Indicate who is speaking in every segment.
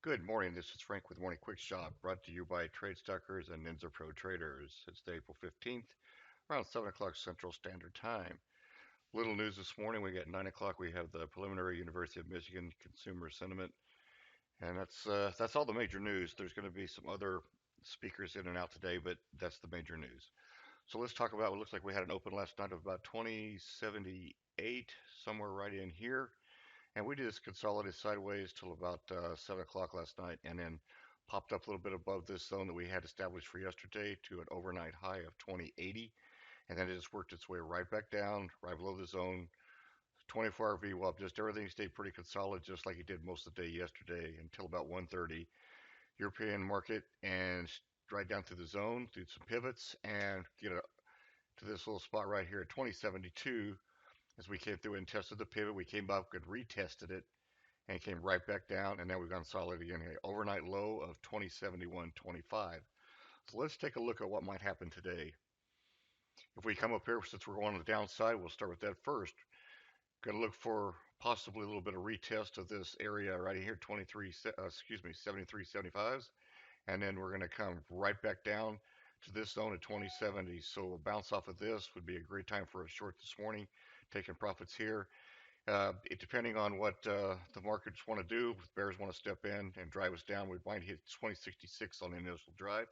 Speaker 1: Good morning. This is Frank with Morning Quick Shot, brought to you by Trade Stockers and NINZA Pro Traders. It's April 15th, around 7 o'clock Central Standard Time. Little news this morning. We got 9 o'clock. We have the preliminary University of Michigan consumer sentiment, and that's all the major news. There's going to be some other speakers in and out today, but that's the major news. So let's talk about what looks like we had an open last night of about 2078, somewhere right in here. And we just consolidated sideways till about 7 o'clock last night and then popped up a little bit above this zone that we had established for yesterday to an overnight high of 2080. And then it just worked its way right back down, right below the zone. 24-hour VWAP, just everything stayed pretty solid, just like it did most of the day yesterday until about 1:30. European market and right down through the zone, through some pivots, and get to this little spot right here at 2072. As we came through and tested the pivot, we came up and retested it and it came right back down, and now we've gone solid again here. Overnight low of 2071.25. So let's take a look at what might happen today. If we come up here, since we're going on the downside, we'll start with that first. Going to look for possibly a little bit of retest of this area right here, 73.75s, and then we're going to come right back down to this zone at 2070. So a bounce off of this would be a great time for a short this morning, taking profits here. Depending on what the markets want to do, if bears want to step in and drive us down, we might hit 2066 on the initial drive.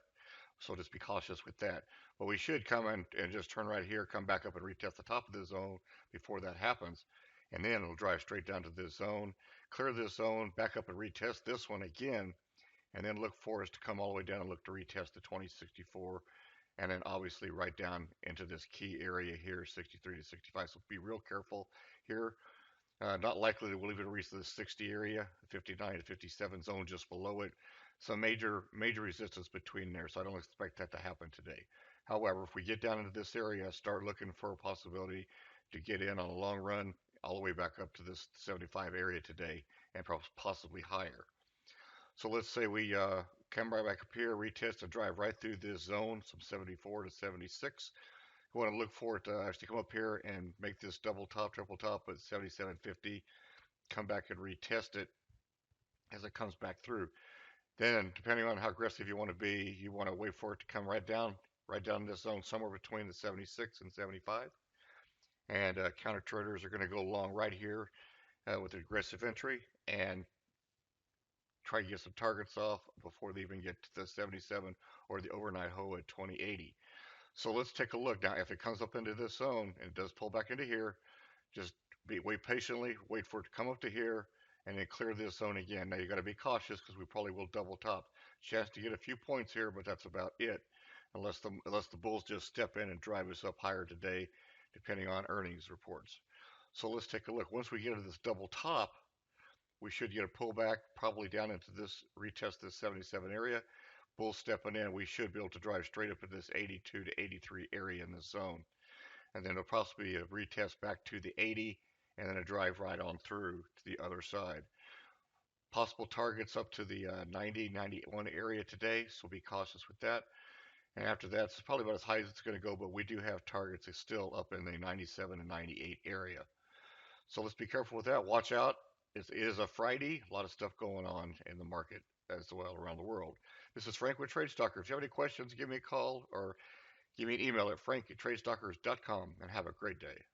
Speaker 1: So just be cautious with that. But we should come in and just turn right here, come back up and retest the top of the zone before that happens. And then it'll drive straight down to this zone, clear this zone, back up and retest this one again, and then look for us to come all the way down and look to retest the 2064, and then obviously right down into this key area here, 63 to 65. So be real careful here. Not likely that we'll even reach the 60 area, 59 to 57 zone just below it. Some major resistance between there, so I don't expect that to happen today. However, if we get down into this area, start looking for a possibility to get in on a long run all the way back up to this 75 area today and possibly higher. So let's say we come right back up here, retest and drive right through this zone, some 74 to 76. We want to look for it to actually come up here and make this double top, triple top at 77.50, come back and retest it as it comes back through. Then, depending on how aggressive you want to be, you want to wait for it to come right down this zone somewhere between the 76 and 75. And counter traders are going to go long right here with aggressive entry and try to get some targets off before they even get to the 77 or the overnight low at 2080. So let's take a look. Now, if it comes up into this zone and it does pull back into here, just wait patiently, wait for it to come up to here, and then clear this zone again. Now, you got to be cautious because we probably will double top. Chance to get a few points here, but that's about it, unless the bulls just step in and drive us up higher today, depending on earnings reports. So let's take a look. Once we get to this double top, we should get a pullback probably down into this, retest this 77 area. Bull stepping in, we should be able to drive straight up in this 82 to 83 area in this zone. And then it'll possibly be a retest back to the 80 and then a drive right on through to the other side. Possible targets up to the 90, 91 area today, so be cautious with that. And after that, it's probably about as high as it's going to go, but we do have targets that's still up in the 97 and 98 area. So let's be careful with that. Watch out. It is a Friday. A lot of stuff going on in the market as well around the world. This is Frank with Trade Stalker. If you have any questions, give me a call or give me an email at frank@tradestalkers.com and have a great day.